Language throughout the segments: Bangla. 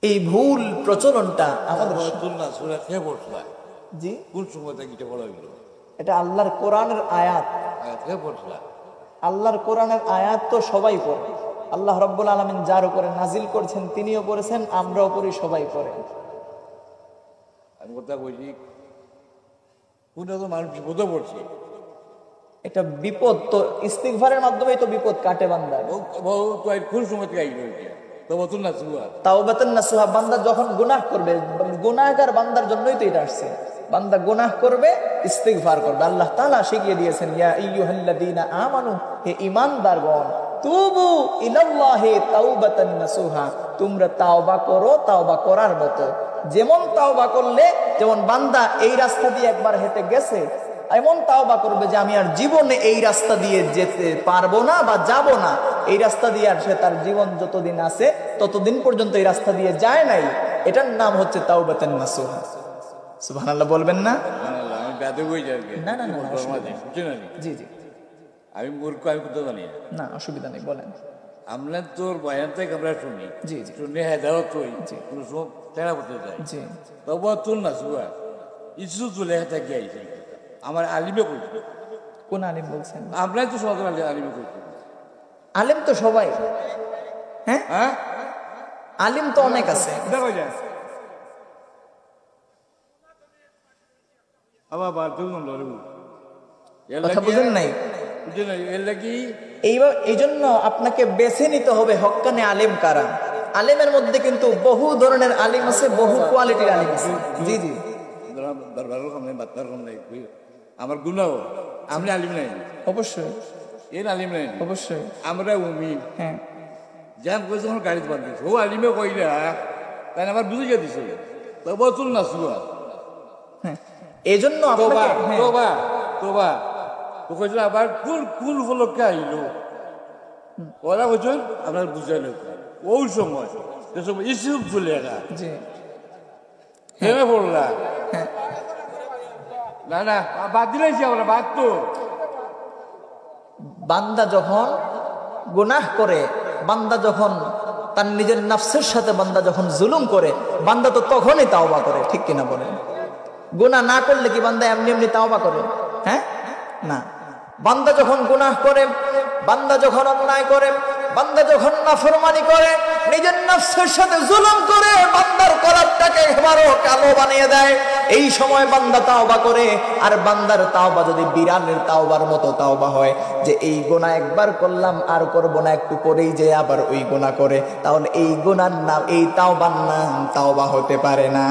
এই ভুল প্রচলনটা আমাদের জি কোন সময় এটা বলা হইল? এটা আল্লাহর কোরআনের আয়াত। আল্লাহর কোরআনের আয়াত তো সবাই পড়ে। আল্লাহ রাব্বুল আলামিন যার উপরে নাজিল করছেন তিনিও পড়েছেন, আমরাও পড়ি, সবাই পড়ে। আমি কথা বলছি, কোন মানুষ বিপদে পড়ছে, এটা বিপদ তো ইস্তিগফারের মাধ্যমেই তো বিপদ কাটে বান্দার। কোন সময় তাওবাতুন নাসুহা, বান্দা যখন গুনাহ করবে, গুনাহগার বান্দার জন্যই তো এটা আসছে। বান্দা গুনাহ করবে, ইস্তিগফার করবে। আল্লাহ তাআলা শিখিয়ে দিয়েছেন, ইয়া আইয়ুহাল্লাযীনা আমানু, হে ঈমানদারগণ, তুবু ইলাল্লাহি তাওবাতান নাসুহা, তোমরা তাওবা করো তাওবা করার মতো। যেমন তাওবা করলে, যেমন বান্দা এই রাস্তা দিয়ে একবার হেঁটে গেছে, এমন তাওবা করবে যে আমি আর জীবনে এই রাস্তা দিয়ে যেতে পারবো না বা যাব না। এই রাস্তা দিয়ে আর সে তার জীবন যতদিন আছে ততদিন পর্যন্ত এই রাস্তা দিয়ে যায় নাই। এটার নাম হচ্ছে তাওবাতুন নাসুহা। সুবহানাল্লাহ বলবেন না? না না না, জি জি, আমি মূর্খ, আমি কোথাও জানি না, অসুবিধা নেই, বলেন। আমরা তোর বয়ান থেকে আমরা শুনি, জি জি, শুনে হেদায়ত হই, কোনো সময় টেরা করতে যাই, জি, তাওবাতুন নাসুহা ইসু চলে থেকে আইছে। আমার আলিমে কইছে। কোন আলিম বলছেন? আমরা তো সমাজ আলিমে কইছি। আলিম তো সবাই, হ্যাঁ হ্যাঁ, আলিম তো অনেক আছে। কথা বুঝেন নাই? এই জন্য আপনাকে বেছে নিতে হবে হক্কানে আলিম কারা। আলিমের মধ্যে কিন্তু বহু ধরনের আলিম আছে, বহু কোয়ালিটির আলিম আছে। জি জি, আমার গুনাহ আমি আলিম নাই, অবশ্যই এর আলিম নাই, অবশ্যই আমরা উমি, হ্যাঁ, যান কইছে আমার গাড়ি বাঁধিস, ও আলিমে কইলা তাই আমার বুঝিয়ে দিছে তাওবাতুন নাসুহা। হ্যাঁ, এই জন্য তোবা তোবা তোবা তো কইছিল আবার কোন কোন উপলক্ষে আইলো, ওরা বলছেন আপনার বুঝাইলো ওই সময় ইসুফ চলে গা, জি, হেমে পড়লা। হ্যাঁ, না না, বাদ দিলাইছি আমরা, বাদ তো। বান্দা যখন গুনাহ করে, বান্দা যখন তার নিজের নফসের সাথে বান্দা যখন জুলুম করে, বান্দা তো তখনই তাওবা করে, ঠিক কিনা বলেন? গুনাহ না করলে কি বান্দা এমনি এমনি তাওবা করে? হ্যাঁ, না। বান্দা যখন গুনাহ করে, বান্দা যখন অন্যায় করে, বান্দা যখন নাফরমানি করে, নিজের নফসের সাথে জুলুম করে, বান্দার কলবটাকে একেবারে কালো বানিয়ে দেয়, এই সময় বান্দা তাওবা করে। আর বান্দার তাওবা যদি বিড়ালের তাওবার মতো তাওবা হয়, যে এই গুনাহ একবার করলাম আর করব না, একটু পরেই যে আবার ওই গুনাহ করে, তাহলে এই গুনার নাম, এই তাওবার নাম তাওবা হতে পারে না।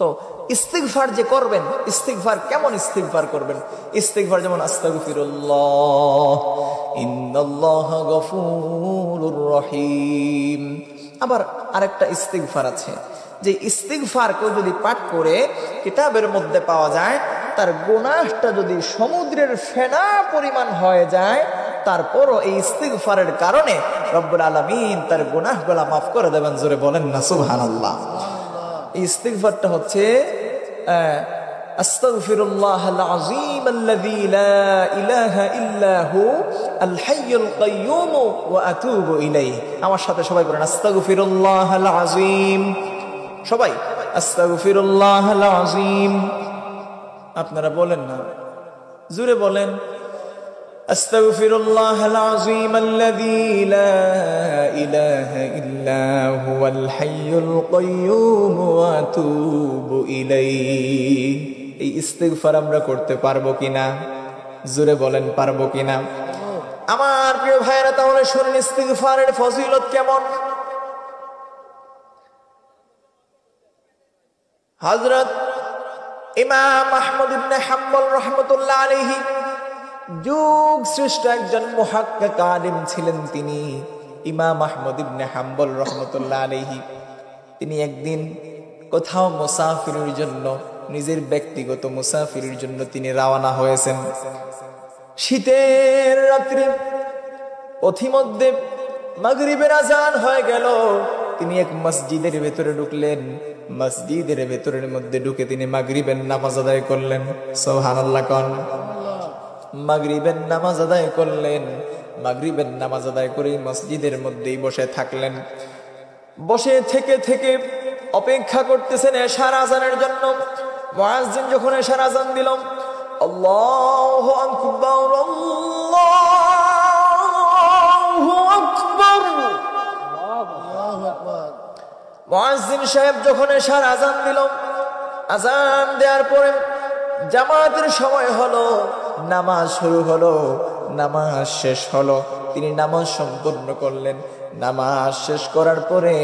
তো ইস্তিগফার যে করবেন, ইস্তিগফার কেমন ইস্তিগফার করবেন? ইস্তিগফার যেমন আস্তাগফিরুল্লাহ ইন্নাল্লাহা গফুরুর রহিম। আবার আরেকটা ইস্তিগফার আছে, যে ইস্তিগফার কেউ যদি পাঠ করে কিতাবের মধ্যে পাওয়া যায়, তার গুনাহটা যদি সমুদ্রের ফেনা পরিমাণ হয়ে যায়, তারপরও এই ইস্তিগফারের কারণে রব্বুল আলামিন তার গুনাহগুলো মাফ করে দেবেন। জোরে বলেন না সুবহানাল্লাহ। ইস্তিগফারটা হচ্ছে আস্তাগফিরুল্লাহাল আযীম আল্লাযী লা ইলাহা ইল্লা হু আল হাইয়ুল কাইয়্যুম ওয়া আতুবু ইলাইহি। আমার সাথে সবাই বলেন আস্তাগফিরুল্লাহাল আযীম। সবাই আস্তাগফিরুল্লাহাল আযীম। আপনারা বলেন না, জোরে বলেন আস্তাগফিরুল্লাহাল আযীম আল্লাযী লা ইলাহা ইল্লা হুয়াল হাইয়ুল কাইয়্যুম ওয়া আতুবু ইলাইহি। এই ইস্তিগফার আমরা করতে পারবো কিনা? জোরে বলেন, পারবো কিনা? আমার প্রিয় ভাইরা, তাহলে শুনুন ইস্তিগফারের ফজিলত কেমন। হযরত ইমাম আহমদ ইবনে হাম্বল রাহমাতুল্লাহ আলাইহি যুগ শ্রেষ্ঠ একজন মুহাক্কিক আলিম ছিলেন। তিনি ইমাম আহমদ ইবনে হাম্বল রাহমাতুল্লাহ আলাইহি, তিনি একদিন কোথাও মুসাফিরের জন্য, নিজের ব্যক্তিগত মুসাফিরের জন্য তিনি রওনা হয়েছেন। শীতের রাত্রি, পথিমধ্যে মাগরিবের আজান হয়ে গেল। তিনি এক মসজিদের ভেতরে ঢুকলেন। মসজিদের ভেতরের মধ্যে ঢুকে তিনি মাগরিবের নামাজ আদায় করলেন। সুবহানাল্লাহ কোন। মাগরিবের নামাজ আদায় করলেন। মাগরিবের নামাজ আদায় করে মসজিদের মধ্যেই বসে থাকলেন। বসে থেকে থেকে অপেক্ষা করতেছেন এশার আজানের জন্য। মুয়াজ্জিন যখন এশার আজান দিল, আল্লাহু আকবার আল্লাহু আকবার, মুয়াজ্জিন সাহেব যখন এশার আজান দিল, আজান দেওয়ার পরে জামাতের সময় হলো, নামাজ শুরু হলো, নামাজ শেষ হলো। তিনি নামাজ সম্পূর্ণ করলেন। নামাজ শেষ করার পরে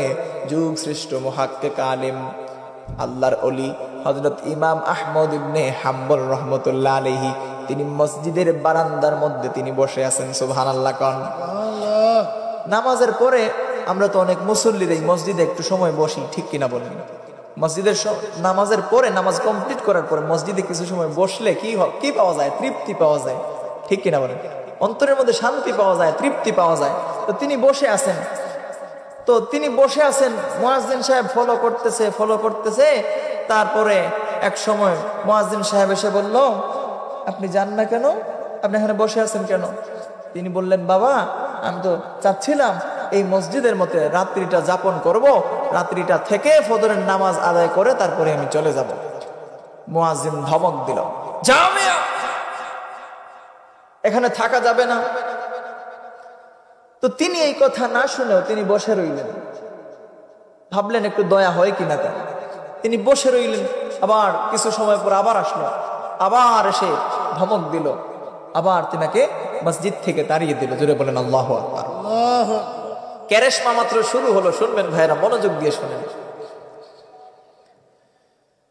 যুগ শ্রেষ্ঠ মুহাক্কিক আলিম আল্লাহর ওলি হযরত ইমাম আহমদ ইবনে হাম্বল রাহমাতুল্লাহ আলাইহি তিনি মসজিদের বারান্দার মধ্যে তিনি বসে আছেন। সুবহানাল্লাহ কোন। নামাজের পরে আমরা তো অনেক মুসল্লির এই মসজিদে একটু সময় বসি, ঠিক কিনা বলেন? মসজিদের নামাজের পরে, নামাজ কমপ্লিট করার পরে মসজিদে কিছু সময় বসলে কি পাওয়া যায়? তৃপ্তি পাওয়া যায়, ঠিক কিনা বলেন? অন্তরের মধ্যে শান্তি পাওয়া যায়, তৃপ্তি পাওয়া যায়। তো তিনি বসে আছেন, মুয়াজ্জিন সাহেব ফলো করতেছে। তারপরে এক সময় মুয়াজ্জিন সাহেব এসে বলল, আপনি যান না কেন? আপনি এখানে বসে আছেন কেন? তিনি বললেন, বাবা আমি তো চাচ্ছিলাম এই মসজিদের মধ্যে রাত্রিটা যাপন করব, রাত্রিটা থেকে ফজরের নামাজ আদায় করে তারপরে আমি চলে যাব। মুয়াজ্জিন ধমক দিল, যাও মিয়া, এখানে থাকা যাবে না। তো তিনি এই কথা না শুনেও তিনি বসে রইলেন। ভাবলেন একটু দয়া হয় কিনা তার। তিনি বসে রইলেন। আবার কিছু সময় পর আবার আসলো, আবার এসে ধমক দিল, আবার তিনাকে মসজিদ থেকে তাড়িয়ে দিল। জোরে বলেন আল্লাহু আকবার। কেরেশমা মাত্র শুরু হলো। শুনবেন ভাইরা, মনোযোগ দিয়ে শুনেন।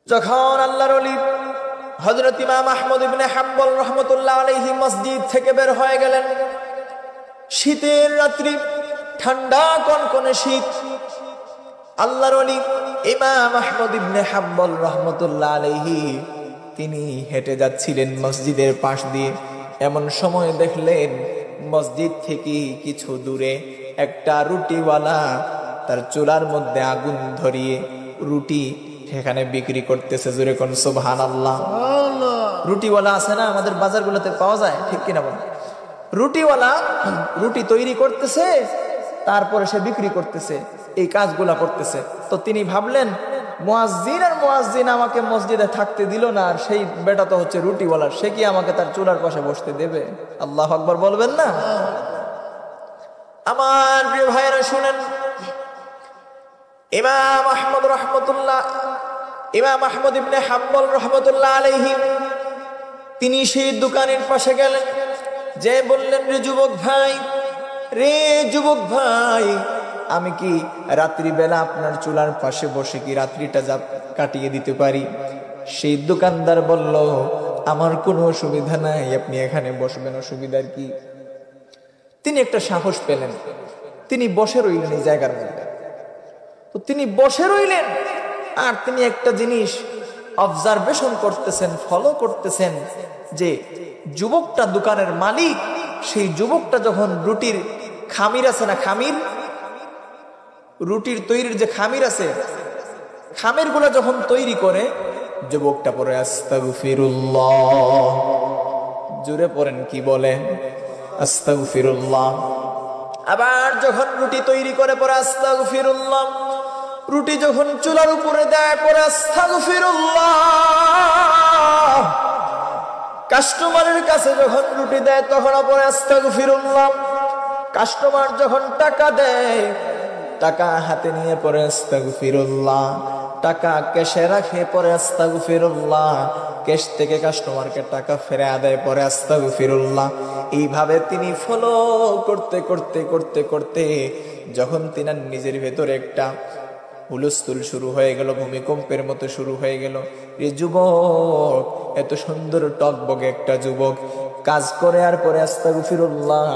যখন আল্লাহর ওলি হযরত ইমাম আহমদ ইবনে হাম্বল রাহমাতুল্লাহ আলাইহি মসজিদ থেকে বের হয়ে গেলেন, শীতের রাত্রি, ঠান্ডা কনকনে শীত। আল্লাহর ওলি ইমাম আহমদ ইবনে হাম্বল রাহমাতুল্লাহ আলাইহি তিনি হেঁটে যাচ্ছিলেন মসজিদের পাশ দিয়ে। এমন সময় দেখলেন মসজিদ থেকে কিছু দূরে একটা রুটিওয়ালা তার চুলার মধ্যে আগুন ধরিয়ে রুটি সেখানে বিক্রি করতেছে। জোরে কোন সুবহানাল্লাহ। রুটিওয়ালা আছে না, আমাদের বাজারগুলোতে পাওয়া যায়, ঠিক কিনা বলেন? রুটিওয়ালা রুটি তৈরি করতেছে, তারপরে সে বিক্রি করতেছে, এই কাজগুলা করতেছে। তো তিনি ভাবলেন, মুয়াজ্জিন আমাকে মসজিদে থাকতে দিল না, আর সেই বেটা তো হচ্ছে রুটিওয়ালা, সে কি আমাকে তার চুলার পাশে বসতে দেবে? আল্লাহু আকবার বলবেন না? আমার প্রিয় ভাইরা শুনেন, ইমাম আহমদ ইবনে হাম্বল রাহমাতুল্লাহ আলাইহি তিনি সেই দোকানের পাশে গেলেন, যে বললেন, রে যুবক ভাই, আমি কি রাত্রিবেলা আপনার চুলার পাশে বসে কি রাত্রিটা কাটিয়ে দিতে পারি? সেই দোকানদার বলল, আমার কোনো অসুবিধা নাই, আপনি এখানে বসবেন, অসুবিধার কি? তিনি একটা সাহস পেলেন, তিনি বসে রইলেন এই জায়গার মধ্যে। তো তিনি বসে রইলেন, আর তিনি একটা জিনিস অবজারভেশন করতেছেন, ফলো করতেছেন, যে যুবকটা দোকানের মালিক, সেই যুবকটা যখন রুটির খামির আছে না, রুটির তৈরির যে খামির আছে, খামির গুলা যখন তৈরি করে, যুবকটা পরে আস্তাগফিরুল্লাহ। জোরে পড়েন, কি বলে? আস্তাগফিরুল্লাহ। আবার যখন রুটি তৈরি করে পরে আস্তাগফিরুল্লাহ। রুটি যখন চুলার উপরে দেয় পরে আস্তাগফিরুল্লাহ। কাস্টমারের কাছে যখন রুটি দেয় তখন পরে আস্তাগফিরুল্লাহ। কাস্টমার যখন টাকা দেয়, টাকা হাতে নিয়ে পরে আস্তাগফিরুল্লাহ। টাকা ক্যাশে রাখে পরে আস্তাগফিরুল্লাহ। ক্যাশ থেকে কাস্টমারকে টাকা ফেরে আদায় পরে আস্তাগফিরুল্লাহ। এইভাবে তিনি ফলো করতে করতে করতে করতে যখন তিনার নিজের ভেতরে একটা হুলস্থুল শুরু হয়ে গেল, ভূমিকম্পের মতো শুরু হয়ে গেল। এই যুবক, এত সুন্দর টকবগে একটা যুবক, কাজ করে আর পরে আস্তাগফিরুল্লাহ,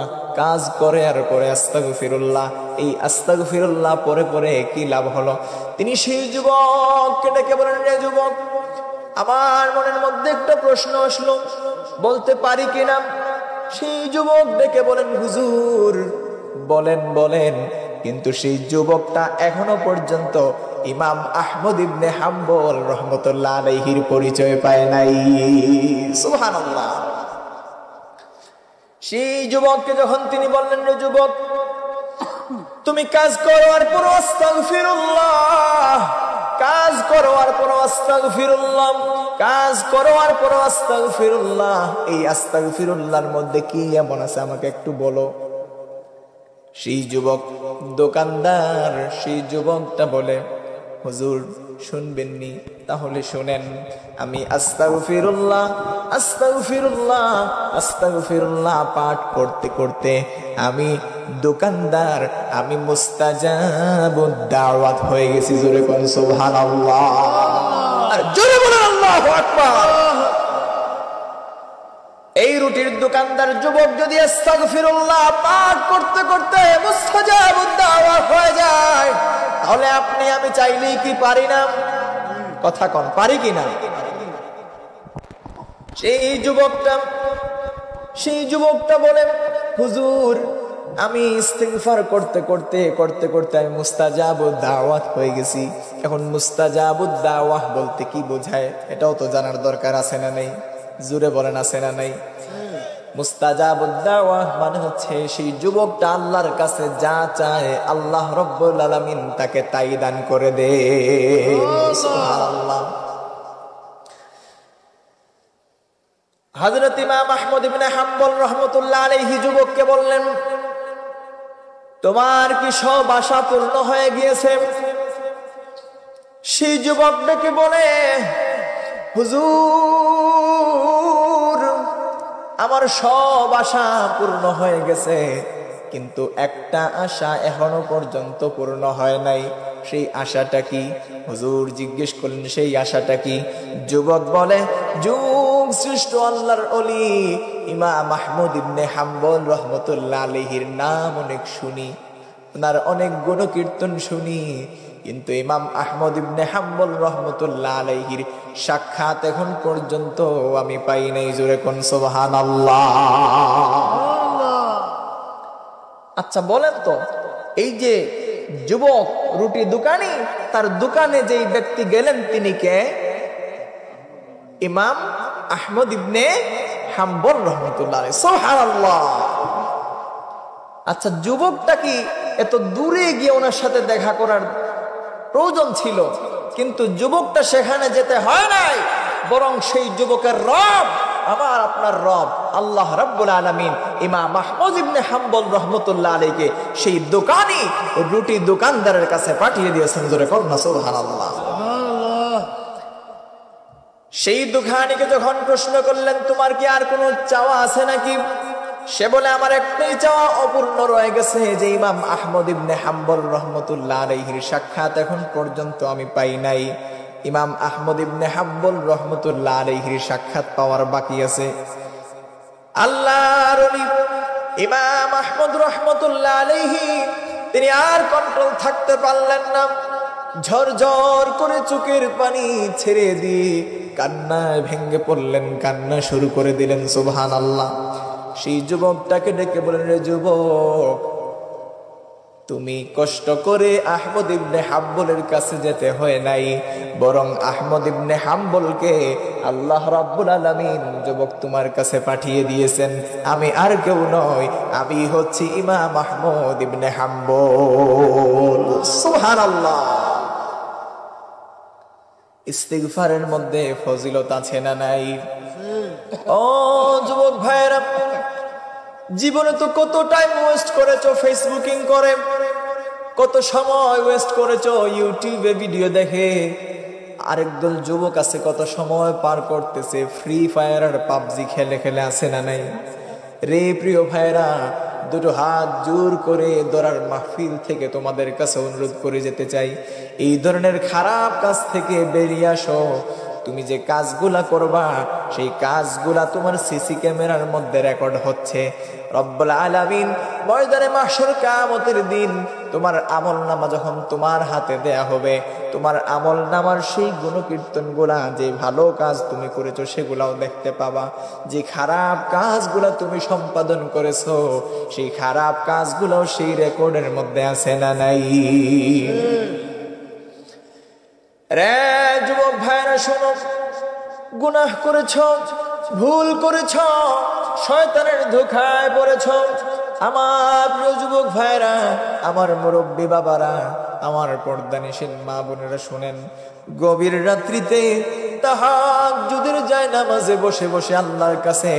কাজ করে আর পরে আস্তাগফিরুল্লাহ। এই আস্তাগফিরুল্লাহ পরে পরে কি লাভ হলো? তিনি সেই যুবককে ডেকে বলেন, রে যুবক, আমার মনের মধ্যে একটা প্রশ্ন আসলো, বলতে পারি কিনা? সেই যুবক ডেকে বলেন, হুজুর বলেন। কিন্তু সেই যুবকটা এখনো পর্যন্ত ইমাম আহমদ ইবনে হাম্বল রাহমাতুল্লাহ আলাইহির পরিচয় পায় নাই। সুবহানাল্লাহ। সেই যুবককে যখন তিনি বললেন, রে যুবক, তুমি কাজ করো আর পুরো আস্তাগফিরুল্লাহ আস্তাগফিরুল্লাহ, কাজ করার পর আস্তাগফিরুল্লাহ। এই আস্তাগফিরুল্লাহর মধ্যে কি এমন আছে আমাকে একটু বলো। সেই যুবক দোকানদার, সেই যুবকটা বলে, হুজুর শুনবেননি? তাহলে শুনেন, আমি আস্তাগফিরুল্লাহ আস্তাগফিরুল্লাহ আস্তাগফিরুল্লাহ পাঠ করতে করতে আমি দোকানদার, আমি মুস্তাজাবুদ দাওয়াত হয়ে গেছি। জোরে কোন সুবহানাল্লাহ, আর জোরে বলেন আল্লাহু আকবার। এই রুটির দোকানদার যুবক যদি আস্তাগফিরুল্লাহ পাঠ করতে করতে মুস্তাজাবুদ দাওয়াত হয়ে যায়, তাহলে আপনি আমি চাইলেই কি পারি না? কথা কন, পারি কিনা? সেই যুবকটা বলে, হুজুর আমি ইস্তিগফার করতে করতে করতে করতে আমি মুস্তাজাবুদ দাওয়াত হয়ে গেছি। এখন মুস্তাজাবুদ দাওয়াত বলতে কি বোঝায় এটাও তো জানার দরকার আছে না নেই? জোরে বলেন আছে না নাই? মুস্তাজাবুদ দাওয়াত মানে হচ্ছে সেই যুবকটা আল্লাহর কাছে যা চায় আল্লাহ রাব্বুল আলামিন তাকে তাই দান করে দেন। সুবহানাল্লাহ। হযরত ইমাম আহমদ ইবনে হাম্বল রাহমাতুল্লাহ আলাইহি যুবককে বললেন, তোমার কি সব আশা পূর্ণ হয়ে গিয়েছে? সেই যুবক ডেকে বলে, হুজুর আমার সব আশা পূর্ণ হয়ে গেছে, কিন্তু একটা আশা এখনো পর্যন্ত পূর্ণ হয় নাই। সেই আশাটা কি? হুজুর জিজ্ঞেস করলেন, সেই আশাটা কি? যুবক বলে, যুগ শ্রেষ্ঠ আল্লাহর ওলি ইমাম আহমদ ইবনে হাম্বল রাহমাতুল্লাহ আলাইহির নাম অনেক শুনি, ওনার অনেক গুণকীর্তন শুনি, কিন্তু ইমাম আহমদ ইবনে হাম্বল রাহমাতুল্লাহ আলাইহির সাক্ষাৎ এখন পর্যন্ত আমি পাই নাই। জোরে কোন সুবহানাল্লাহ। আচ্ছা বলেন তো, এই যে যুবক রুটি দোকানি, তার দোকানে যেই ব্যক্তি গেলেন তিনি কে? ইমাম আহমদ ইবনে হাম্বল রাহমাতুল্লাহ আলাইহি। সুবহানাল্লাহ। আচ্ছা যুবকটা কি এত দূরে গিয়ে ওনার সাথে দেখা করার প্রয়োজন ছিল? কিন্তু যুবকটা সেখানে যেতে হয় নাই, বরং সেই যুবকের রব, আমার আপনার রব আল্লাহ রাব্বুল আলামিন ইমাম আহমদ ইবনে হাম্বল রাহমাতুল্লাহ আলাইহিকে সেই দোকানি রুটি দোকানদারের কাছে পাঠিয়ে দিয়েছেন। জোরে করুন সুবহানাল্লাহ। সেই দোকানিকে যখন প্রশ্ন করলেন, তোমার কি আর কোনো চাওয়া আছে নাকি? সে বলে, আমার একটাই চাওয়া অপূর্ণ রয়ে গেছে, যে ইমাম আহমদ ইবনে হাম্বল রাহমাতুল্লাহ আলাইহির সাক্ষাৎ এখন পর্যন্ত আমি পাই নাই। ইমাম আহমদ ইবনে হাম্বল রাহমাতুল্লাহ আলাইহির সাক্ষাৎ পাওয়ার বাকি আছে। আল্লাহর ওলি ইমাম আহমদ রাহমাতুল্লাহ আলাইহি তিনি আর কন্ট্রোল থাকতে পারলেন না, ঝরঝর করে চোখের পানি ছেড়ে দিয়ে কান্নায় ভেঙে পড়লেন, কান্না শুরু করে দিলেন। সুবহানাল্লাহ। সেই যুবকটাকে ডেকে বলেন, রে যুবক, তুমি কষ্ট করে আহমদ ইবনে হাম্বলের কাছে যেতে হয় নাই, বরং আহমদ ইবনে হাম্বলকে আল্লাহ রাব্বুল আলামিন যুবক তোমার কাছে পাঠিয়ে দিয়েছেন। আমি আর কেউ নই, আমি হচ্ছি ইমাম আহমদ ইবনে হাম্বল। সুবহানাল্লাহ। ইস্তিগফারের মধ্যে ফজিলত আছে না নাই? ও যুবক ভাইরা, জীবনে তো কত টাইম ওয়েস্ট করেছো ফেসবুকিং করে, কত সময় ওয়েস্ট করেছো ইউটিউবে ভিডিও দেখে। আরেকদল যুবক আছে কত সময় পার করতেছে ফ্রি ফায়ার আর পাবজি খেলে খেলে, আছে না নাই? রে প্রিয় ভাইরা, দুটো হাত জোর করে দরার মাহফিল থেকে তোমাদের কাছে অনুরোধ করে যেতে চাই, এই ধরনের খারাপ কাজ থেকে বেরিয়ে আসো। তুমি যে কাজগুলা করবা সেই কাজগুলা তোমার সিসি ক্যামেরার মধ্যে রেকর্ড হচ্ছে। রব্বুল আলামিন ময়দানে মাহশর কিয়ামতের দিন তোমার আমলনামা যখন তোমার হাতে দেয়া হবে, তোমার আমলনামার সেই গুণকীর্তনগুলা, যে ভালো কাজ তুমি করেছো সেগুলাও দেখতে পাবা, যে খারাপ কাজগুলা তুমি সম্পাদন করেছো সেই খারাপ কাজগুলাও সেই রেকর্ডের মধ্যে আছে না নাই? রে যুবক ভাইরা শোনো, গুনাহ করেছ, ভুল করেছ, শয়তানের ধোঁকায় পড়েছ। আমার প্রিয় যুবক ভাইরা, আমার মুরব্বী বাবারা, আমার পর্দানিশীল মা বোনেরা শুনেন, গভীর রাত্রিতে তাহাজ্জুদের জায়নামাজে বসে বসে আল্লাহর কাছে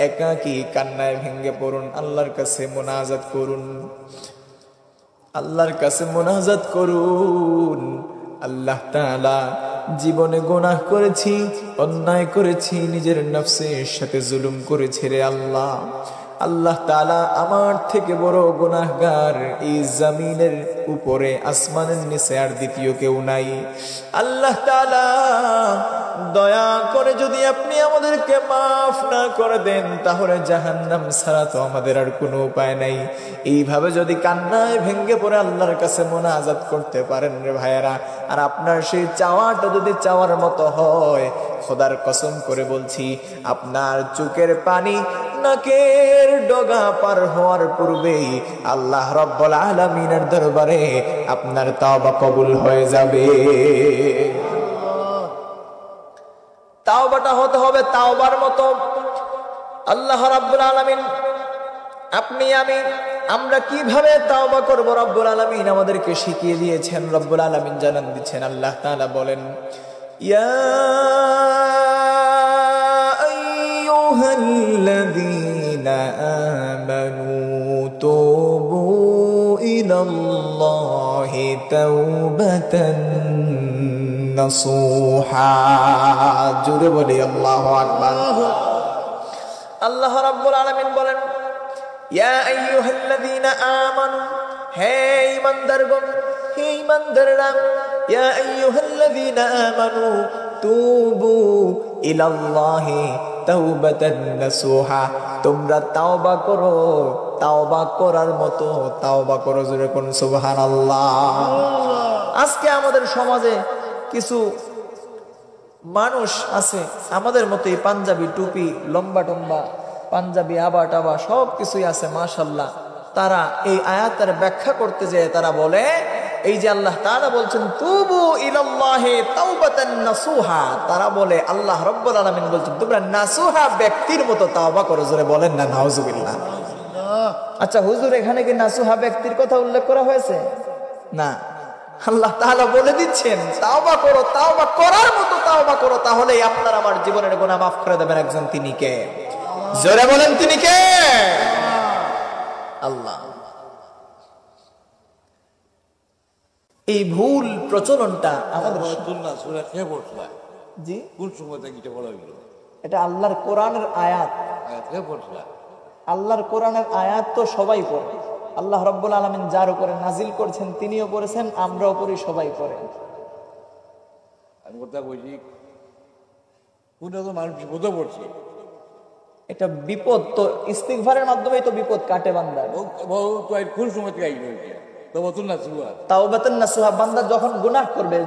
একাকী কান্নায় ভেঙে পড়ুন, আল্লাহর কাছে মুনাজাত করুন, আল্লাহর কাছে মুনাজাত করুন। আল্লাহ তাআলা, জীবনে গুনাহ করেছি, অন্যায় করেছি, নিজের নফসের সাথে জুলুম করেছি রে আল্লাহ। আল্লাহ তাআলা, আমার থেকে বড় গুনাহগার এই জমিনের উপরে, আসমানের নিচে আর দ্বিতীয় কেউ নাই। আল্লাহ তাআলা, দয়া করে যদি আপনি আমাদেরকে মাফ না করে দেন, তাহলে জাহান্নাম ছাড়া তো আমাদের আর কোনো উপায় নাই। এইভাবে যদি কান্নায় ভেঙে পড়ে আল্লাহর কাছে মুনাজাত করতে পারেন রে ভাইয়েরা, আর আপনার সেই চাওয়াটা যদি চাওয়ার মতো হয়, খোদার কসম করে বলছি, আপনার চোখের পানি নাকের ডগা পার হওয়ার পূর্বেই আল্লাহ রাব্বুল আলামিনের দরবারে আপনার তাওবা কবুল হয়ে যাবে। তাওবাটা হতে হবে তাওবার মতো। আল্লাহ রাব্বুল আলামিন, আপনি আমি আমরা কিভাবে তাওবা করব, রব্বুল আলামিন আমাদেরকে শিখিয়ে দিয়েছেন। রব্বুল আলামিন জানান দিচ্ছেন, আল্লাহ তাআলা বলেন, ইয়া আইয়ুহাল্লাযীনা আমানু তুবু ইলাল্লাহি তাওবাতান নাসুহা। জোরে বলি আল্লাহু আকবার। আল্লাহ রাব্বুল আলামিন বলেন, ইয়া আইয়ুহাল্লাযীনা আমানু, হে ঈমানদারগণ, হে ঈমানদাররা, ইয়া আইয়ুহাল্লাযীনা আমানু তুবু ইলাল্লাহি তাওবাতান নাসুহা। তোমরা তাওবা করো, তাওবা করার মতো তাওবা করো। জোরে কোন সুবহানাল্লাহ। আজকে আমাদের সমাজে কিছু মানুষ আছে আমাদের মতোই, পাঞ্জাবি টুপি, লম্বা টম্বা পাঞ্জাবি, আবা টাবা সব কিছুই আছে মাশাআল্লাহ। তারা এই আয়াতের ব্যাখ্যা করতে যেয়ে তারা বলে, এই যে আল্লাহ তাআলা বলছেন তুবু ইলাল্লাহি তাওবাতান নাসুহা, তারা বলে আল্লাহ রাব্বুল আলামিন বলছেন তোমরা নাসুহা ব্যক্তির মতো তাওবা করো। জোরে বলেন না নাউজুবিল্লাহ। আচ্ছা হুজুর, এখানে কি নাসুহা ব্যক্তির কথা উল্লেখ করা হয়েছে? না, আল্লাহ তাআলা বলে দিচ্ছেন তাওবা করো, তাওবা করার মতো তাওবা করো, তাহলেই আপনার আমার জীবনের গুনাহ মাফ করে দেবেন একজন। তিনি কে? জোরে বলেন, তিনি কে? আল্লাহ। এই ভুল প্রচলনটা আমাদের জি কোন সময় বলা হইল? এটা আল্লাহর কোরআনের আয়াত। আল্লাহর কোরআনের আয়াত তো সবাই পড়ে। আল্লাহ রাব্বুল আলামিন যার উপরে নাজিল করেছেন তিনিও পড়েছেন, আমরাও পড়ি, সবাই পড়ে। আমি কথা বলছি, কোন মানুষ বিপদে পড়ছে, এটা বিপদ তো ইস্তিগফারের মাধ্যমেই তো বিপদ কাটে বান্দার। কোন সময় তাওবাতুন নাসুহা, বান্দা যখন গুনাহ করবে,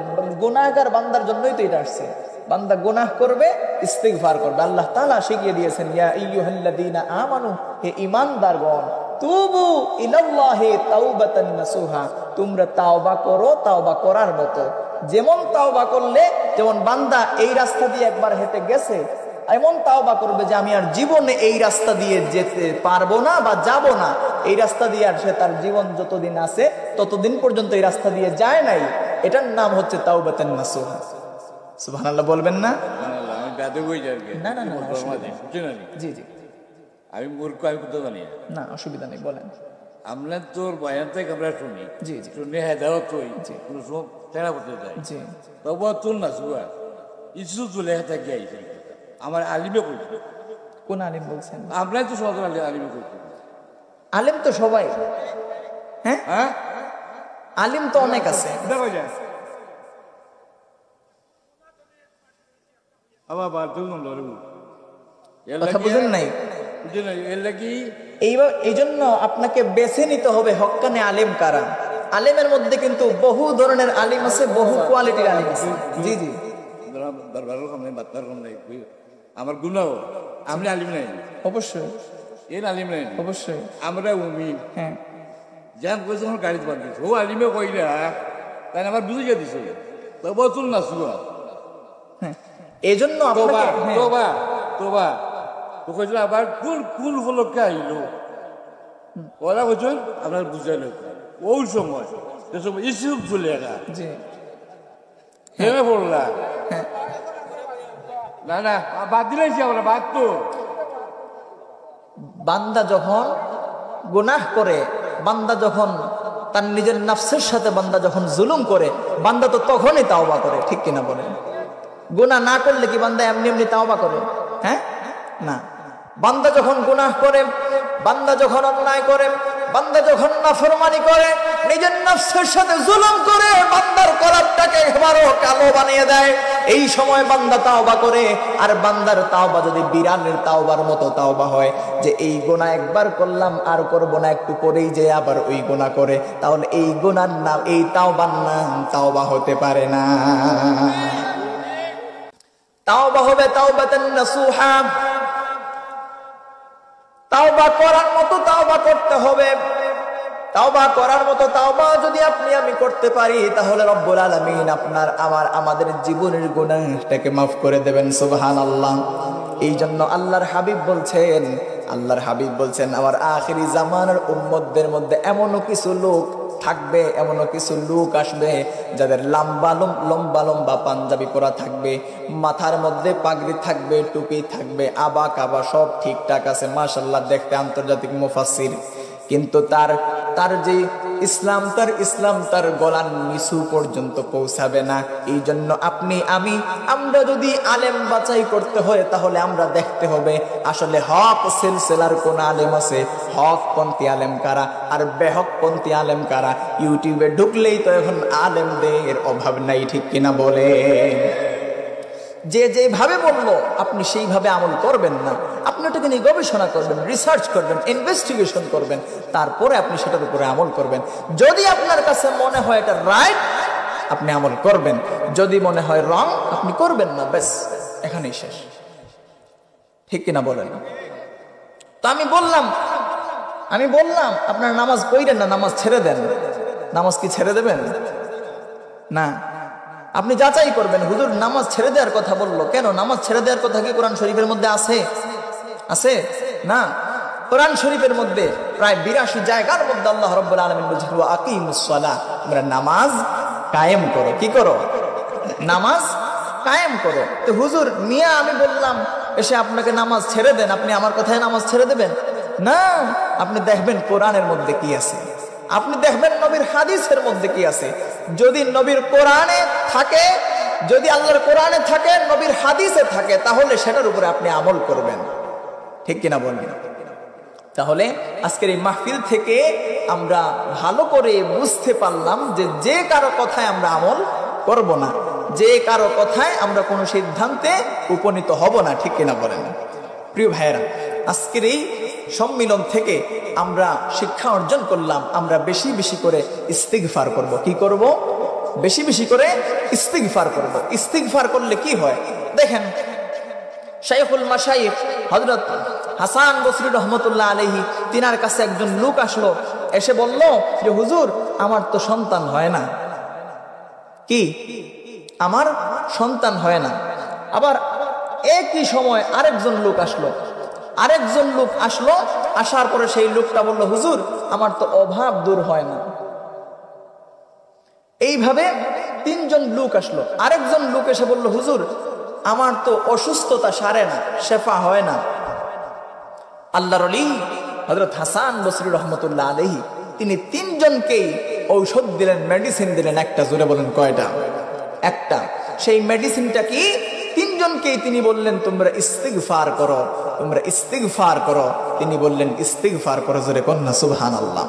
গুনাহগার বান্দার জন্যই তো এটা আসছে। বান্দা গুনাহ করবে, ইস্তিগফার করবে। আল্লাহ তাআলা শিখিয়ে দিয়েছেন, ইয়া আইয়ুহাল্লাযীনা আমানু, হে ঈমানদারগণ, তুবু ইলাল্লাহি তাওবাতান নাসুহা, তোমরা তাওবা করো তাওবা করার মতো। যেমন তাওবা করলে, যেমন বান্দা এই রাস্তা দিয়ে একবার হেঁটে গেছে, এমন তাওবা করবে যে আমি আর জীবনে এই রাস্তা দিয়ে যেতে পারবো না বা যাব না। এই রাস্তা দিয়ে আর সে তার জীবন যতদিন আছে ততদিন পর্যন্ত এই রাস্তা দিয়ে যায় নাই। এটার নাম হচ্ছে তাওবাতান নাসুহা। সুবহানাল্লাহ বলবেন না? না না না, জি জি, আমি মূর্খ, আমি কোথাও জানি না, অসুবিধা নেই, বলেন। আমরা তোর বয়ান থেকে আমরা শুনি, জি জি, শুনে হেদায়ত হই, কোনো সময় টেরা করতে যাই, জি, তবুও তোর না সুয়া ইসু তুলে থেকে আইছে। আমার আলিমে কইছে। কোন আলিম বলছেন? আমরা তো সমাজ আলিমে কইছি। আলিম তো সবাই, হ্যাঁ হ্যাঁ, আলিম তো অনেক আছে। কথা বুঝেন নাই? এই জন্য আপনাকে বেছে নিতে হবে হক্কানে আলিম কারা। আলিমের মধ্যে কিন্তু বহু ধরনের আলিম আছে, বহু কোয়ালিটির আলিম আছে। জি জি, আমার গুনাহ আমি আলিম নাই, অবশ্যই এর আলিম নাই, অবশ্যই আমরা উমি, হ্যাঁ, যান কইছে আমার গাড়ি বাঁধিস ও আলিমে কইলা তাই আমার বুঝিয়ে দিছে, তবু তুল না সুয়া। হ্যাঁ, এই জন্য তোবা তোবা তোবা তো কইছিল আবার কুল কুল হলো কে আইলো, ওরা কইছেন আপনার বুঝাইল ওই সময় এসব ইসুফ চলে গা জি হেমে পড়লা হ্যাঁ না না বাদ দিলাইছি আমরা বাদ তো বান্দা যখন গুনাহ করে, বান্দা যখন তার নিজের নফসের সাথে বান্দা যখন জুলুম করে, বান্দা তো তখনই তাওবা করে, ঠিক কিনা বলেন? গুনাহ না করলে কি বান্দা এমনি এমনি তাওবা করে? হ্যাঁ না, বান্দা যখন গুনাহ করে, বান্দা যখন অন্যায় করে, বান্দা যখন নাফরমানি করে, নিজের নফসের সাথে জুলুম করে, বান্দার কলবটাকে একেবারে কালো বানিয়ে দেয়, এই সময় বান্দা তাওবা করে। আর বান্দার তাওবা যদি বিড়ালের তাওবার মতো তাওবা হয়, যে এই গুনাহ একবার করলাম আর করব না, একটু পরেই যে আবার ওই গুনাহ করে, তাহলে এই গুনার নাম, এই তাওবার নাম তাওবা হতে পারে না। তাওবা হবে তাওবাতান নাসুহা, তাওবা করার মতো তাওবা করতে হবে। তাওবা করার মতো তাওবা যদি আপনি আমি করতে পারি, তাহলে রব্বুল আলামিন আপনার আমার আমাদের জীবনের গুনাহটাকে মাফ করে দেবেন। সুবহানাল্লাহ। এই জন্য আল্লাহর হাবিব বলছেন আমার আখিরি জামানার উম্মতদের মধ্যে এমনও কিছু লোক থাকবে, এমনও কিছু লোক আসবে যাদের লম্বা লম্বা পাঞ্জাবি পরা থাকবে, মাথার মধ্যে পাগড়ি থাকবে, টুপি থাকবে, আবা কাবা সব ঠিকঠাক আছে, মাশাআল্লাহ, দেখতে আন্তর্জাতিক মুফাসসির, কিন্তু তার যে ইসলাম, তার গলার নিচু পর্যন্ত পৌঁছাবে না। এই জন্য আপনি আমরা যদি আলেম বাছাই করতে হয়, তাহলে আমরা দেখতে হবে আসলে হক সিলসিলার কোন আলেম আছে, হক পন্থী আলেম কারা আর বেহক পন্থী আলেম কারা। ইউটিউবে ঢুকলেই তো এখন আলেমদের অভাব নাই, ঠিক কিনা বলে? যে যেভাবে বললো আপনি সেইভাবে আমল করবেন না, আপনি ওটাকে নিয়ে গবেষণা করবেন, রিসার্চ করবেন, ইনভেস্টিগেশন করবেন, তারপরে আপনি সেটার উপরে আমল করবেন। যদি আপনার কাছে মনে হয় এটা রাইট, আপনি আমল করবেন, যদি মনে হয় রং, আপনি করবেন না, ব্যাস এখানেই শেষ, ঠিক কিনা বলেন? তো আমি বললাম আপনার নামাজ পড়েন না, নামাজ ছেড়ে দেন। নামাজ কি ছেড়ে দেবেন? না, আপনি যাচাই করবেন, হুজুর নামাজ ছেড়ে দেওয়ার কথা বললো কেন? নামাজ ছেড়ে দেওয়ার কথা কি কোরআন শরীফের মধ্যে আছে? না, কোরআন শরীফের মধ্যে প্রায় 82 জায়গার মধ্যে আল্লাহ রাব্বুল আলামিন বলেছেন ওয়া আকিমুস সালাহ, তোমরা নামাজ কায়েম করো। কি করো? নামাজ কায়েম করো। তো হুজুর মিয়া আমি বললাম এসে আপনাকে নামাজ ছেড়ে দেন, আপনি আমার কথায় নামাজ ছেড়ে দেবেন? না, আপনি দেখবেন কোরআনের মধ্যে কি আছে, আপনি দেখবেন নবীর হাদিসের মধ্যে কি আছে। যদি নবীর কোরআনে থাকে, যদি আল্লাহর কোরআনে থাকে, নবীর হাদিসে থাকে, তাহলে সেটার উপরে আপনি আমল করবেন, ঠিক কিনা বলবেন? তাহলে আজকের এই মাহফিল থেকে আমরা ভালো করে বুঝতে পারলাম যে কারো কথায় আমরা আমল করব না, যে কারো কথায় আমরা কোনো সিদ্ধান্তে উপনীত হব না, ঠিক কিনা বলেন? প্রিয় ভাইয়েরা, আজকের এই সম্মিলন থেকে আমরা শিক্ষা অর্জন করলাম, আমরা বেশি বেশি করে ইস্তিগফার করব। কি করব? বেশি বেশি করে ইস্তিগফার করব। ইস্তিগফার করলে কি হয় দেখেন, শাইখুল মাশাইখ হযরত হাসান বসরি রহমতুল্লাহ আলাইহি, তিনার কাছে একজন লোক আসলো, এসে বলল যে হুজুর আমার তো সন্তান হয় না। কি? আমার সন্তান হয় না। আবার একই সময় আরেকজন লোক আসলো, আসার পরে সেই লোকটা বলল হুজুর আমার তো অভাব দূর হয় না। এইভাবে 3 জন লোক আসলো, আরেকজন লোক এসে বলল হুজুর আমার তো অসুস্থতা সারে না, শেফা হয় না। আল্লাহর ওলি হযরত হাসান বসরি রহমতুল্লাহ আলাইহি তিনি 3 জনকেই ঔষধ দিলেন, মেডিসিন দিলেন। একটা, জোরে বলেন কয়টা? একটা। সেই মেডিসিনটা কি? 3 জনকেই তিনি বললেন তোমরা ইস্তিগফার করো, তোমরা ইস্তিগফার করো। তিনি বললেন ইস্তিগফার করো, জোরে কন্যা সুবহানাল্লাহ।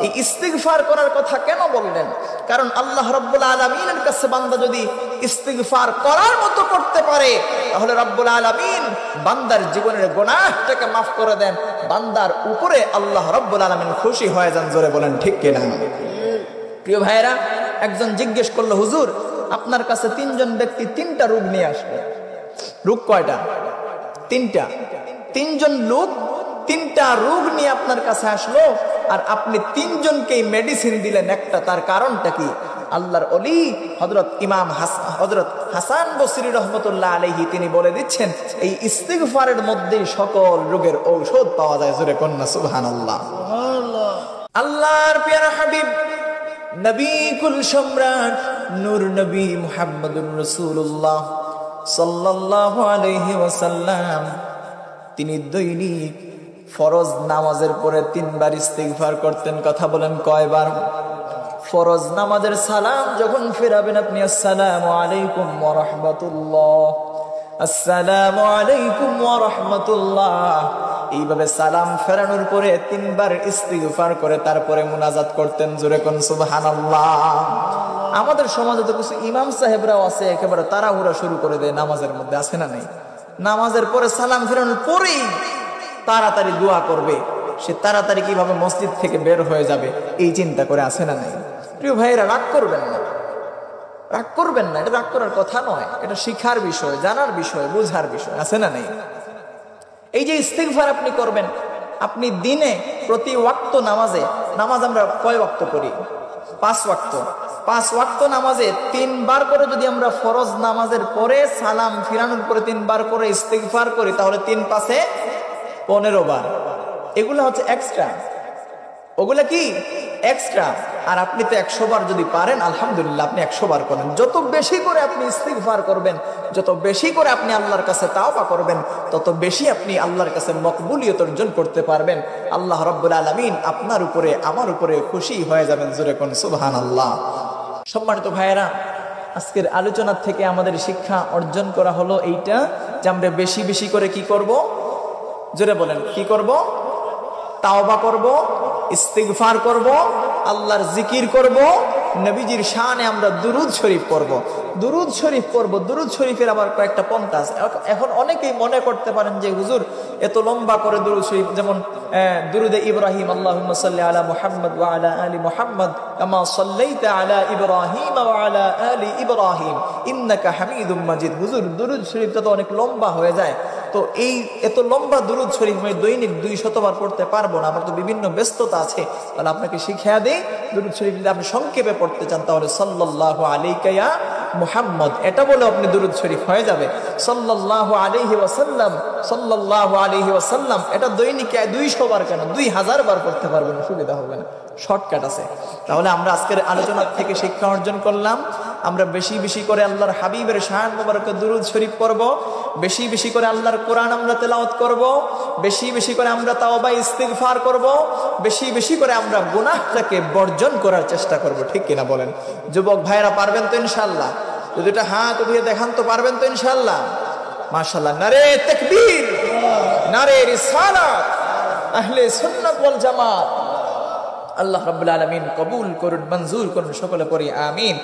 এই ইস্তিগফার করার কথা কেন বললেন? কারণ আল্লাহ রাব্বুল আলামিনের কাছে বান্দা যদি ইস্তিগফার করার মতো করতে পারে, তাহলে রাব্বুল আলামিন বান্দার জীবনের গুনাহটাকে মাফ করে দেন, বান্দার উপরে আল্লাহ রাব্বুল আলামিন খুশি হয়ে যান। জোরে বলেন ঠিক কিনা? প্রিয় ভাইয়েরা, একজন জিজ্ঞেস করলো হুজুর আপনার কাছে 3 জন ব্যক্তি 3টা রোগ নিয়ে আসবে। রোগ কয়টা? 3টা। 3 জন লোক 3টা রোগ নিয়ে আপনার কাছে আসলো, আর আপনি 3 জনকেই মেডিসিন দিলেন একটা। তার কারণটা কি? আল্লাহর ওলি হযরত হাসান বসরি রহমতুল্লাহ আলাইহি তিনি বলে দিচ্ছেন এই ইস্তিগফারের মধ্যেই সকল রোগের ঔষধ পাওয়া যায়। জোরে কন্যা সুবহানাল্লাহ। আল্লাহর প্রিয় হাবিব নবী কুল সম্রাট নূর নবী মুহাম্মদুর রাসূলুল্লাহ সাল্লাল্লাহু আলাইহি ওয়াসাল্লাম তিনি দৈনিক ফরজ নামাজের পরে 3 বার ইস্তিগফার করতেন। কথা বলেন কয়বার? ফরজ নামাজের সালাম যখন ফেরাবেন আপনি আসসালামু আলাইকুম ওয়া রাহমাতুল্লাহ, আসসালামু আলাইকুম ওয়া রাহমাতুল্লাহ, এইভাবে সালাম ফেরানোর পরে 3 বার ইস্তিগফার করে তারপরে মুনাজাত করতেন। জোরে কোন সুবহানাল্লাহ। আমাদের সমাজে তো কিছু ইমাম সাহেবরাও আছে একেবারে তাড়াহুড়া শুরু করে দেয় নামাজের মধ্যে, আছে না নাই? নামাজের পরে সালাম ফেরানোর পরেই তাড়াতাড়ি দোয়া করবে, সে তাড়াতাড়ি কিভাবে মসজিদ থেকে বের হয়ে যাবে এই চিন্তা করে, আছে না নাই? প্রিয় ভাইয়েরা, রাগ করবেন না, রাগ করবেন না, এটা রাগ করার কথা নয়, এটা শিখার বিষয়, জানার বিষয়, বুঝার বিষয়, আছে না নাই? এই যে ইস্তিগফার আপনি করবেন, আপনি দিনে প্রতি ওয়াক্ত নামাজে, নামাজ আমরা কয় ওয়াক্ত করি? 5 ওয়াক্ত। 5 ওয়াক্ত নামাজে 3 বার করে যদি আমরা ফরজ নামাজের পরে সালাম ফিরানোর পরে 3 বার করে ইস্তিগফার করি তাহলে 3 পাশে 15 বার। এগুলো হচ্ছে এক্সট্রা, ওগুলা কি এক্সট্রা। আর আপনি তো 100 বার যদি পারেন আলহামদুলিল্লাহ, আপনি 100 বার করেন। যত বেশি করে আপনি ইস্তিগফার করবেন, যত বেশি করে আপনি আল্লাহর কাছে তাওবা করবেন, তত বেশি আপনি আল্লাহর কাছে মকবুলিয়ত অর্জন করতে পারবেন। আল্লাহ রাব্বুল আলামিন আপনার উপরে আমার উপরে খুশি হয়ে যাবেন। জোরে কোন সুবহানাল্লাহ। সম্মানিত ভাইয়েরা, আজকের আলোচনা থেকে আমাদের শিক্ষা অর্জন করা হলো এইটা যে আমরা বেশি বেশি করে কি করব? জোরে বলেন, কি করব? তাওবা করব, ইস্তিগফার করব, আল্লাহর জিকির করব, নবীজির শানে আমরা দুরুদ শরীফ পড়ব। দুরুদ শরীফ পড়ব। দুরুদ শরীফের আবার কয়েকটা পন্থা আছে। এখন অনেকেই মনে করতে পারেন যে হুজুর এত লম্বা করে দুরুদ শরীফ, যেমন দুরুদে ইব্রাহিম আল্লাহুম্মা সাল্লি আলা মুহাম্মদ ওয়া আলা আলি মুহাম্মদ কামা সাল্লাইতা আলা ইব্রাহিম ওয়া আলা আলি ইব্রাহিম ইন্নাকা হামিদুম মাজিদ। হুজুর দুরুদ শরীফটা তো অনেক লম্বা হয়ে যায়, তো এই এত লম্বা দুরুদ শরীফ আমি দৈনিক 200 বার পড়তে পারবো না, আমার তো বিভিন্ন ব্যস্ততা আছে। তাহলে আপনাকে শিখিয়ে দেই, দুরুদ শরীফ যদি আপনি সংক্ষেপে পড়তে চান তাহলে সাল্লাল্লাহু আলাইকা ইয়া মুহাম্মদ, এটা বলে আপনি দুরুদ শরীফ হয়ে যাবে। সাল্লাল্লাহু আলাইহি ওয়াসাল্লাম, সাল্লাল্লাহু আলাইহি ওয়াসাল্লাম, এটা দৈনিক 200 বার কেন 2000 বার পড়তে পারবেন, সুবিধা হবে না, শর্টকাট আছে। তাহলে আমরা আজকের আলোচনা থেকে শিক্ষা অর্জন করলাম, আমরা বেশি বেশি করে আল্লাহর হাবিবের শান মোবারকে দুরুদ শরীফ পড়ব, বেশি বেশি করে আল্লাহর কোরআন আমরা তেলাওয়াত করব, বেশি বেশি করে আমরা তাওবা ইস্তিগফার করব, বেশি বেশি করে আমরা গুনাহটাকে বর্জন করার চেষ্টা করব। ঠিক কিনা বলেন? যুবক ভাইরা পারবেন তো ইনশাআল্লাহ? যদি এটা হাত উঠিয়ে দেখান তো পারবেন তো ইনশাআল্লাহ? মাশাআল্লাহ। নারে তাকবীর, নারে রিসালাত, আহলে সুন্নাত ওয়াল জামাত। আল্লাহ রাব্বুল আলামিন কবুল করুন, মঞ্জুর করুন, সকলে পড়ি আমিন।